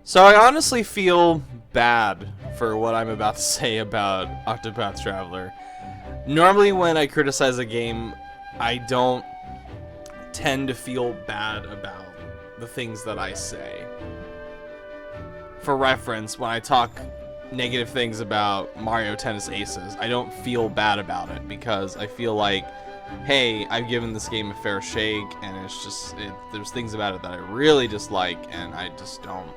So I honestly feel bad for what I'm about to say about Octopath Traveler. Normally when I criticize a game, I don't tend to feel bad about the things that I say. For reference, when I talk negative things about Mario Tennis Aces, I don't feel bad about it because I feel like, hey, I've given this game a fair shake, and it's just, there's things about it that I really dislike, and I just don't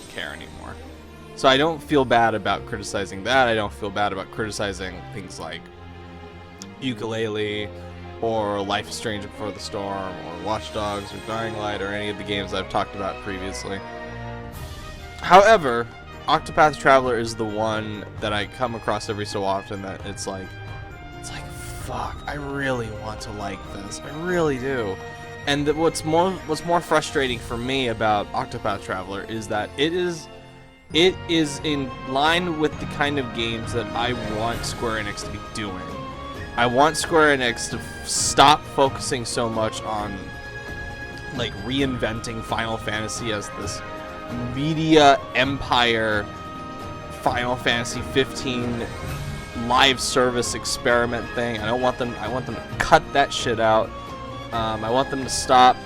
care anymore. So I don't feel bad about criticizing that. I don't feel bad about criticizing things like Ukulele, or Life is Strange Before the Storm, or Watch Dogs, or Dying Light, or any of the games I've talked about previously. However, Octopath Traveler is the one that I come across every so often that it's like, fuck, I really want to like this. I really do. And what's more frustrating for me about Octopath Traveler is that it is in line with the kind of games that I want Square Enix to be doing. I want Square Enix to stop focusing so much on like reinventing Final Fantasy as this media empire Final Fantasy 15 live service experiment thing. I want them to cut that shit out. I want them to stop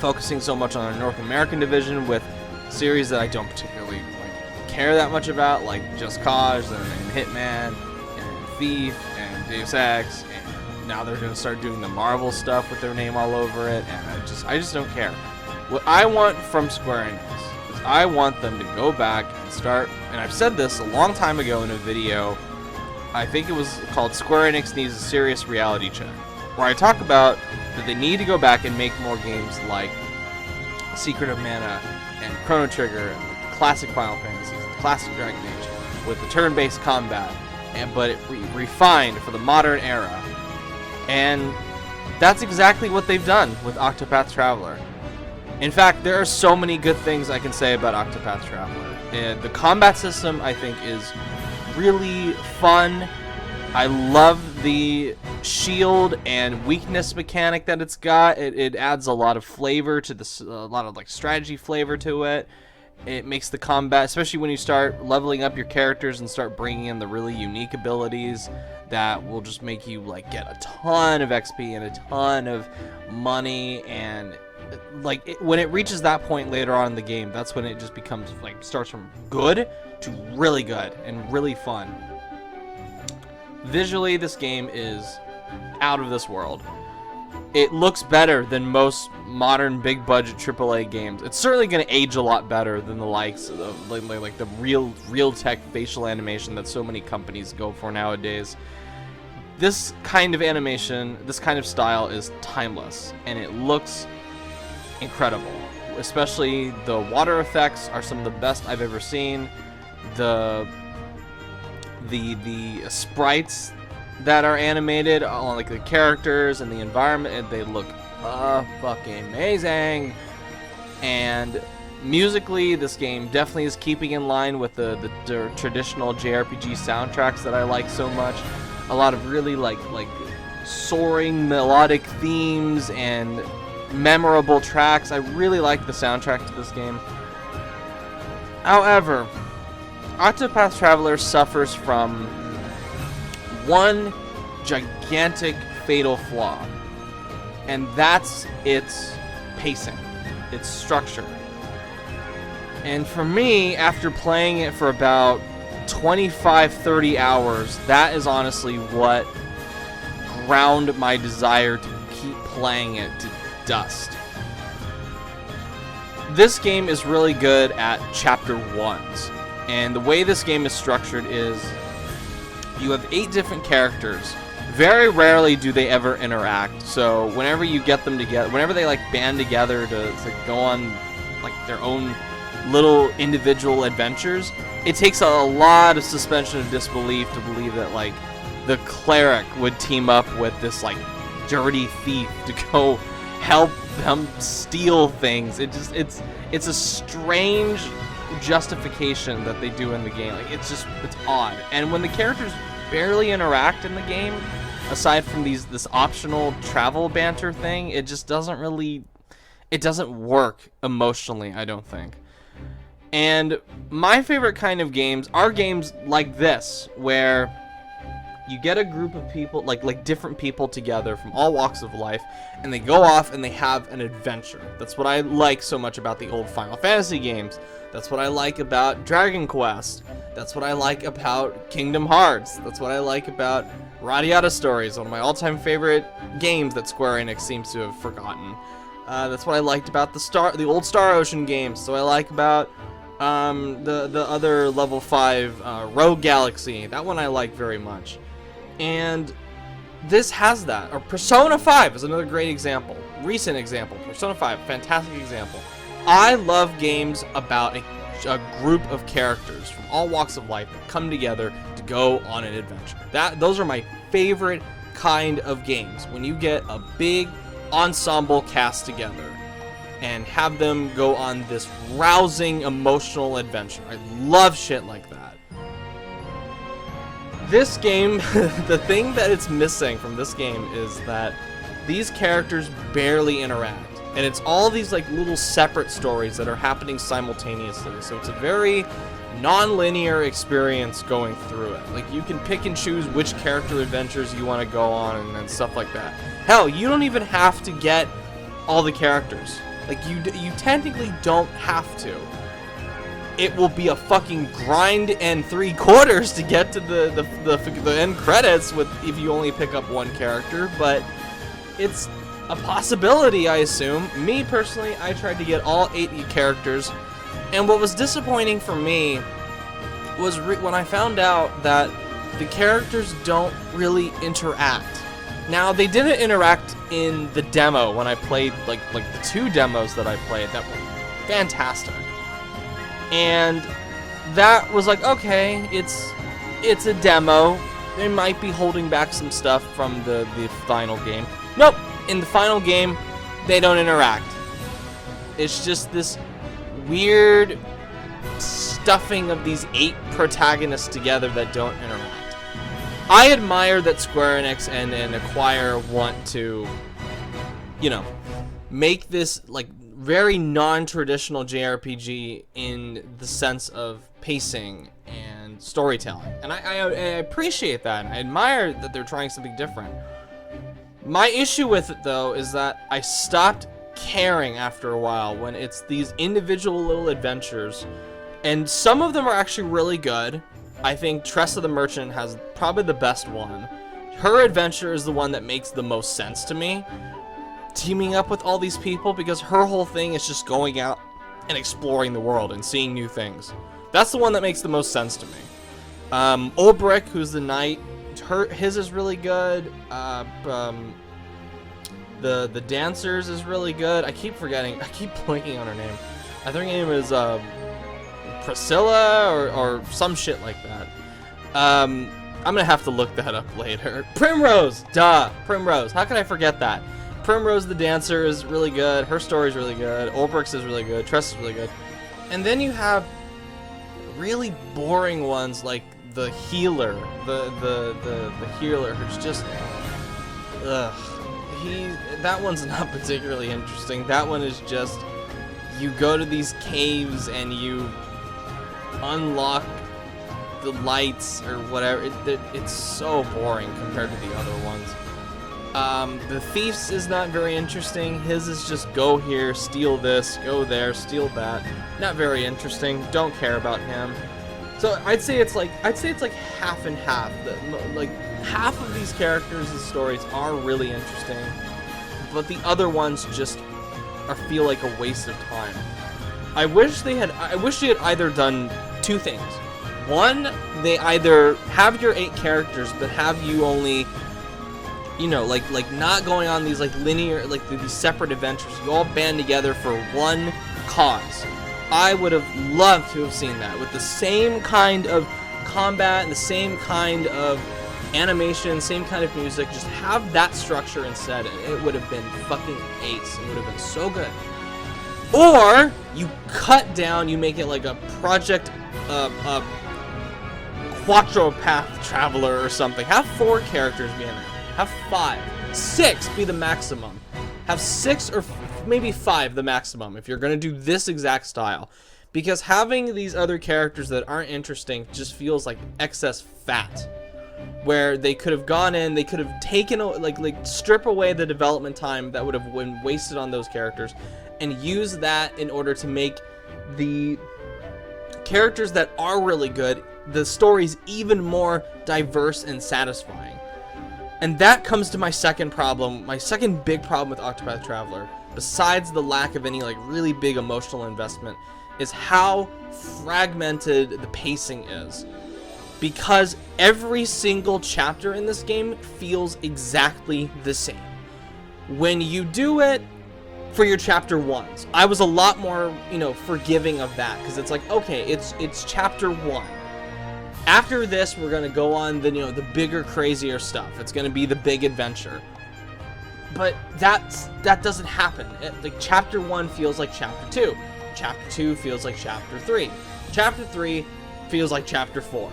focusing so much on our North American division with series that I don't particularly care that much about, like Just Cause and Hitman and Thief and Deus Ex, and now they're gonna start doing the Marvel stuff with their name all over it, and I just don't care. What I want from Square Enix is I want them to go back and start, and I've said this a long time ago in a video, I think it was called Square Enix Needs a Serious Reality Check, where I talk about that they need to go back and make more games like Secret of Mana and Chrono Trigger and classic Final Fantasies, classic Dragon Age, with the turn-based combat, but it refined for the modern era. And that's exactly what they've done with Octopath Traveler. In fact, there are so many good things I can say about Octopath Traveler. And the combat system, I think, is really fun. I love the shield and weakness mechanic that it's got. It adds a lot of flavor to this, a lot of like strategy flavor to it. It makes the combat, especially when you start leveling up your characters and start bringing in the really unique abilities that will just make you like get a ton of XP and a ton of money, and when it reaches that point later on in the game, that's when it just becomes like starts from good to really good and really fun. Visually, this game is out of this world. It looks better than most modern big budget AAA games. It's certainly going to age a lot better than the likes of like the real tech facial animation that so many companies go for nowadays. This kind of animation, this kind of style is timeless, and it looks incredible. Especially the water effects are some of the best I've ever seen. The sprites that are animated, like the characters and the environment, they look fucking amazing. And musically, this game definitely is keeping in line with the traditional JRPG soundtracks that I like so much. A lot of really like soaring melodic themes and memorable tracks. I really like the soundtrack to this game. However, Octopath Traveler suffers from one gigantic fatal flaw, and that's its pacing, its structure. And for me, after playing it for about 25-30 hours, that is honestly what ground my desire to keep playing it to dust. This game is really good at chapter 1s, and the way this game is structured is you have 8 different characters. Very rarely do they ever interact, so whenever you get them together, whenever they like band together to go on like their own little individual adventures, it takes a lot of suspension of disbelief to believe that like the cleric would team up with this like dirty thief to go help them steal things. It's a strange justification that they do in the game. Like it's odd. And when the characters barely interact in the game, aside from this optional travel banter thing, it just doesn't really it doesn't work emotionally, I don't think. And my favorite kind of games are games like this, where you get a group of people, like different people together from all walks of life, and they go off and they have an adventure. That's what I like so much about the old Final Fantasy games. That's what I like about Dragon Quest. That's what I like about Kingdom Hearts. That's what I like about Radiata Stories, one of my all-time favorite games that Square Enix seems to have forgotten. That's what I liked about the old Star Ocean games. So I like about the other level 5 Rogue Galaxy. That one I like very much. And this has that. Or Persona 5 is another great example. Recent example. Persona 5, fantastic example. I love games about a group of characters from all walks of life that come together to go on an adventure. Those are my favorite kind of games. When you get a big ensemble cast together and have them go on this rousing emotional adventure. I love shit like that. This game, the thing that it's missing from this game is that these characters barely interact. And it's all these like little separate stories that are happening simultaneously. So it's a very non-linear experience going through it. Like, you can pick and choose which character adventures you want to go on and stuff like that. Hell, you don't even have to get all the characters. Like, you technically don't have to. It will be a fucking grind and 3/4 to get to the end credits if you only pick up one character, but it's a possibility, I assume. Me, personally, I tried to get all 8 characters, and what was disappointing for me was when I found out that the characters don't really interact. Now, they didn't interact in the demo when I played, like the 2 demos that I played that were fantastic. And that was like, okay, it's a demo. They might be holding back some stuff from the final game. Nope. In the final game, they don't interact. It's just this weird stuffing of these 8 protagonists together that don't interact. I admire that Square Enix and Acquire want to, make this like very non-traditional JRPG in the sense of pacing and storytelling. And I appreciate that. I admire that they're trying something different. My issue with it, though, is that I stopped caring after a while when it's these individual little adventures, and some of them are actually really good. I think Tressa the Merchant has probably the best one. Her adventure is the one that makes the most sense to me, teaming up with all these people, because her whole thing is just going out and exploring the world and seeing new things. That's the one that makes the most sense to me. Olberic, who's the knight, his is really good. The Dancers is really good. I keep blanking on her name. I think her name is Priscilla or some shit like that. I'm gonna have to look that up later. Primrose! Duh! Primrose. How can I forget that? Primrose the Dancer is really good. Her story is really good. Olberic's is really good. Tress is really good. And then you have really boring ones like the healer, the healer, who's just, that one's not particularly interesting. That one is just, you go to these caves and you unlock the lights or whatever. It's so boring compared to the other ones. The Thief's is not very interesting. His is just go here, steal this, go there, steal that. Not very interesting. Don't care about him. So I'd say it's like half and half. Like half of these characters and stories are really interesting, but the other ones just feel like a waste of time. I wish they had either done 2 things. One, they either have your 8 characters, but have you only, like not going on these like linear, like these separate adventures. You all band together for one cause. I would have loved to have seen that with the same kind of combat and the same kind of animation, same kind of music. Just have that structure instead, and it would have been fucking ace. It would have been so good. Or you cut down, you make it like a project, OCTOPATH Traveler or something. Have 4 characters be in it. Have 5, 6 be the maximum. Have 6 or maybe 5 the maximum if you're going to do this exact style. Because having these other characters that aren't interesting just feels like excess fat. Where they could have gone in, they could have taken, like strip away the development time that would have been wasted on those characters and use that in order to make the characters that are really good, the stories even more diverse and satisfying. And that comes to my second problem, my second big problem with Octopath Traveler, besides the lack of any like really big emotional investment, is how fragmented the pacing is. Because every single chapter in this game feels exactly the same. When you do it for your chapter 1s, I was a lot more, forgiving of that, because it's like, okay, it's chapter 1. After this, we're gonna go on the bigger, crazier stuff. It's gonna be the big adventure. But that doesn't happen. Like chapter 1 feels like chapter 2. Chapter 2 feels like chapter 3. Chapter 3 feels like chapter 4.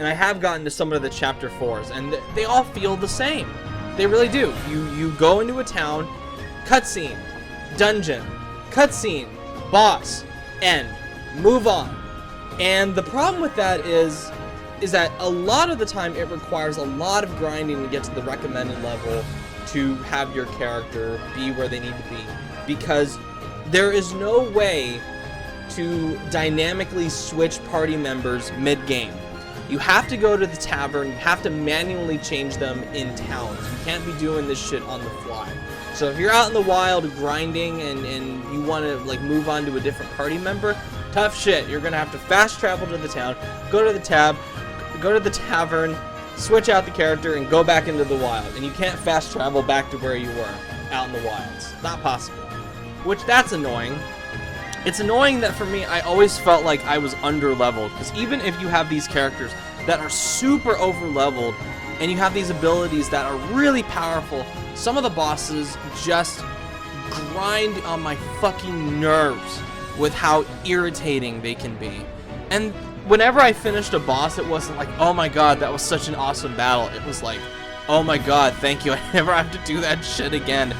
And I have gotten to some of the chapter 4s, and they all feel the same. They really do. You go into a town, cutscene, dungeon, cutscene, boss, end, move on. And the problem with that is that a lot of the time it requires a lot of grinding to get to the recommended level to have your character be where they need to be. Because there is no way to dynamically switch party members mid-game. You have to go to the tavern, you have to manually change them in towns. You can't be doing this shit on the fly. So if you're out in the wild grinding and you want to like move on to a different party member, tough shit. You're gonna have to fast travel to the town, go to the tavern, switch out the character, and go back into the wild. And you can't fast travel back to where you were out in the wilds. Not possible. Which, that's annoying. It's annoying that for me, I always felt like I was under-leveled, because even if you have these characters that are super over-leveled, and you have these abilities that are really powerful, some of the bosses just grind on my fucking nerves with how irritating they can be. And whenever I finished a boss, it wasn't like, oh my god, that was such an awesome battle. It was like, oh my god, thank you, I never have to do that shit again.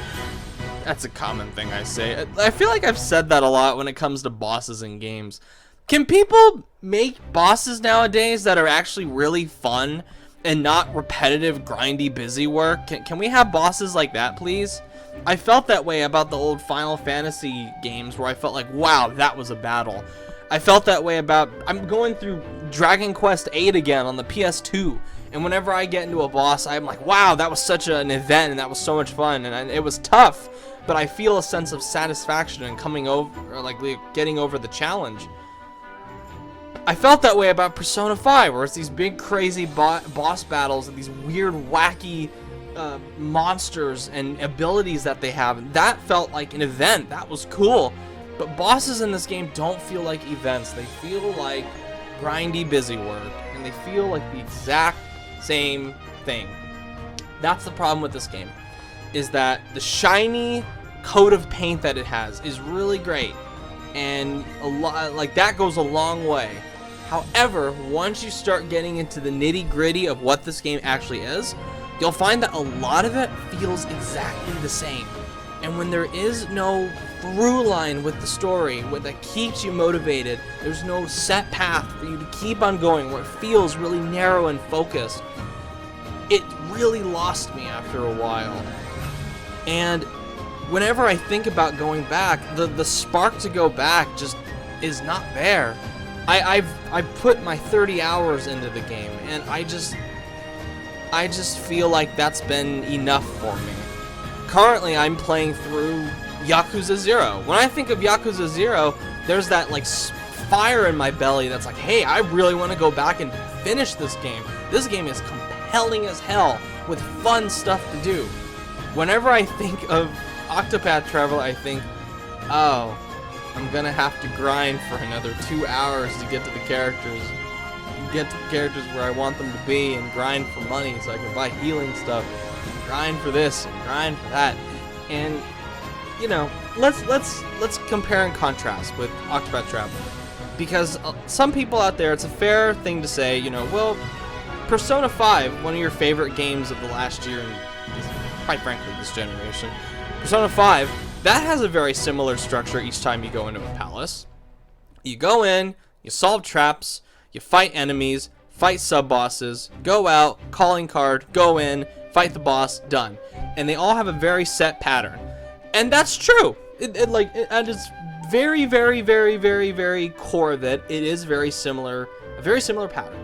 That's a common thing I say. I feel like I've said that a lot when it comes to bosses in games. Can people make bosses nowadays that are actually really fun and not repetitive, grindy, busy work? Can we have bosses like that, please? I felt that way about the old Final Fantasy games where I felt like, wow, that was a battle. I felt that way about... I'm going through Dragon Quest VIII again on the PS2. And whenever I get into a boss, I'm like, wow, that was such an event and that was so much fun. And it was tough. But I feel a sense of satisfaction in coming over, or like getting over the challenge. I felt that way about Persona 5, where it's these big crazy boss battles and these weird wacky monsters and abilities that they have. That felt like an event. That was cool. But bosses in this game don't feel like events. They feel like grindy busy work, and they feel like the exact same thing. That's the problem with this game. Is that the shiny coat of paint that it has is really great, and a lot like that goes a long way. However, once you start getting into the nitty-gritty of what this game actually is, you'll find that a lot of it feels exactly the same. And when there is no through line with the story, that keeps you motivated, there's no set path for you to keep on going, where it feels really narrow and focused, it really lost me after a while. And whenever I think about going back, the spark to go back just is not there. I've put my 30 hours into the game, and I just feel like that's been enough for me. Currently, I'm playing through Yakuza 0. When I think of Yakuza 0, there's that like fire in my belly that's like, hey, I really want to go back and finish this game. This game is compelling as hell with fun stuff to do. Whenever I think of Octopath Traveler, I think, oh, I'm gonna have to grind for another 2 hours to get to the characters. Get to the characters where I want them to be, and grind for money so I can buy healing stuff. Grind for this and grind for that. And you know, let's compare and contrast with Octopath Traveler, because some people out there, it's a fair thing to say, you know, well, Persona 5, one of your favorite games of the last year, and quite frankly this generation, Persona 5 That has a very similar structure each time you go into a palace. You go in, you solve traps, you fight enemies, fight sub-bosses, go out, calling card, go in, fight the boss, done. And they all have a very set pattern. And that's true. It is very, very, very, very, very core of it. It is very similar, a very similar pattern.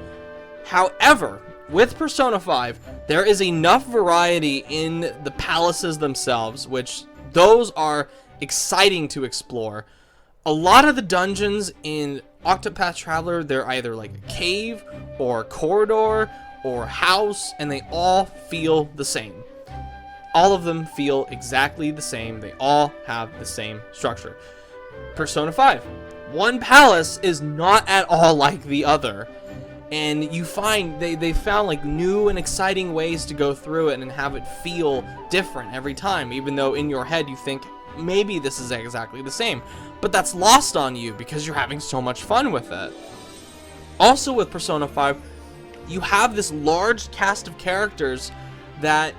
However, with Persona 5, there is enough variety in the palaces themselves, which those are exciting to explore. A lot of the dungeons in Octopath Traveler, they're either like a cave or a corridor or a house, and they all feel the same. All of them feel exactly the same. They all have the same structure. Persona 5, one palace is not at all like the other. And you find they found like new and exciting ways to go through it and have it feel different every time, even though in your head you think maybe this is exactly the same. But that's lost on you because you're having so much fun with it. Also with Persona 5, you have this large cast of characters that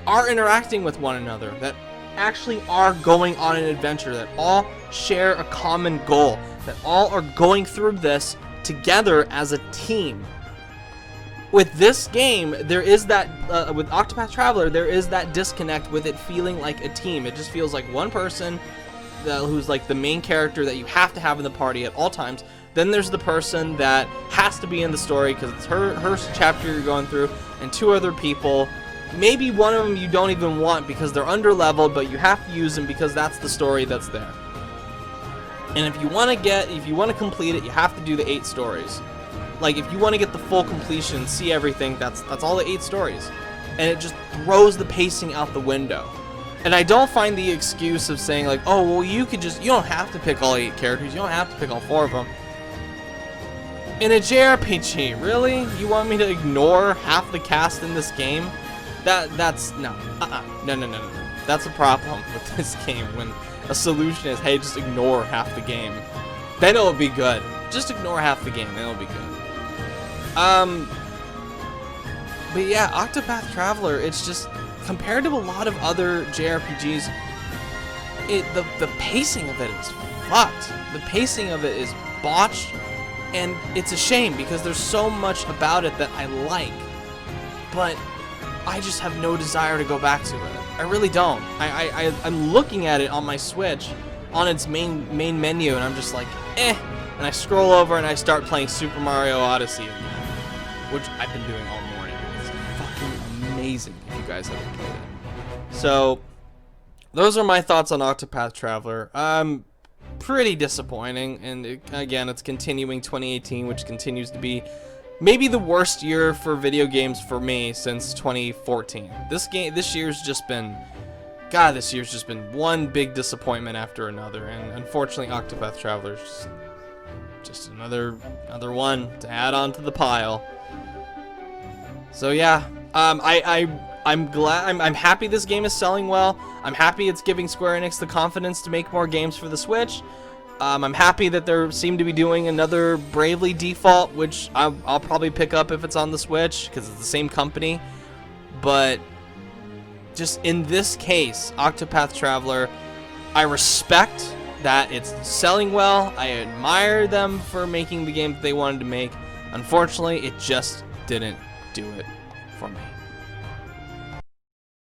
are interacting with one another, that actually are going on an adventure, that all share a common goal, that all are going through this together as a team. With this game, there is that, with Octopath Traveler, there is that disconnect with it feeling like a team. It just feels like one person who's like the main character that you have to have in the party at all times. Then there's the person that has to be in the story because it's her chapter you're going through, and two other people. Maybe one of them you don't even want because they're under-leveled, but you have to use them because that's the story that's there. And if you want to complete it, you have to do the 8 stories. Like, if you want to get the full completion, see everything, that's all the 8 stories. And it just throws the pacing out the window. And I don't find the excuse of saying, like, oh, well, you don't have to pick all 8 characters, you don't have to pick all 4 of them. In a JRPG, really? You want me to ignore half the cast in this game? No. No. That's a problem with this game, when a solution is, hey, just ignore half the game. Then it'll be good. Just ignore half the game, then it'll be good. But yeah, Octopath Traveler, it's just, compared to a lot of other JRPGs, the pacing of it is fucked. The pacing of it is botched, and it's a shame because there's so much about it that I like, but I just have no desire to go back to it. I really don't. I'm looking at it on my Switch, on its main menu, and I'm just like, eh. And I scroll over and I start playing Super Mario Odyssey again, which I've been doing all morning. It's fucking amazing if you guys haven't played it. So, those are my thoughts on Octopath Traveler. Pretty disappointing, and again, it's continuing 2018, which continues to be maybe the worst year for video games for me since 2014. This year's just been one big disappointment after another, and unfortunately, Octopath Traveler's just another one to add on to the pile. So yeah, I'm glad, I'm happy this game is selling well. I'm happy it's giving Square Enix the confidence to make more games for the Switch. I'm happy that they seem to be doing another Bravely Default, which I'll probably pick up if it's on the Switch, because it's the same company. But just in this case, Octopath Traveler, I respect that it's selling well. I admire them for making the game that they wanted to make. Unfortunately, it just didn't do it for me.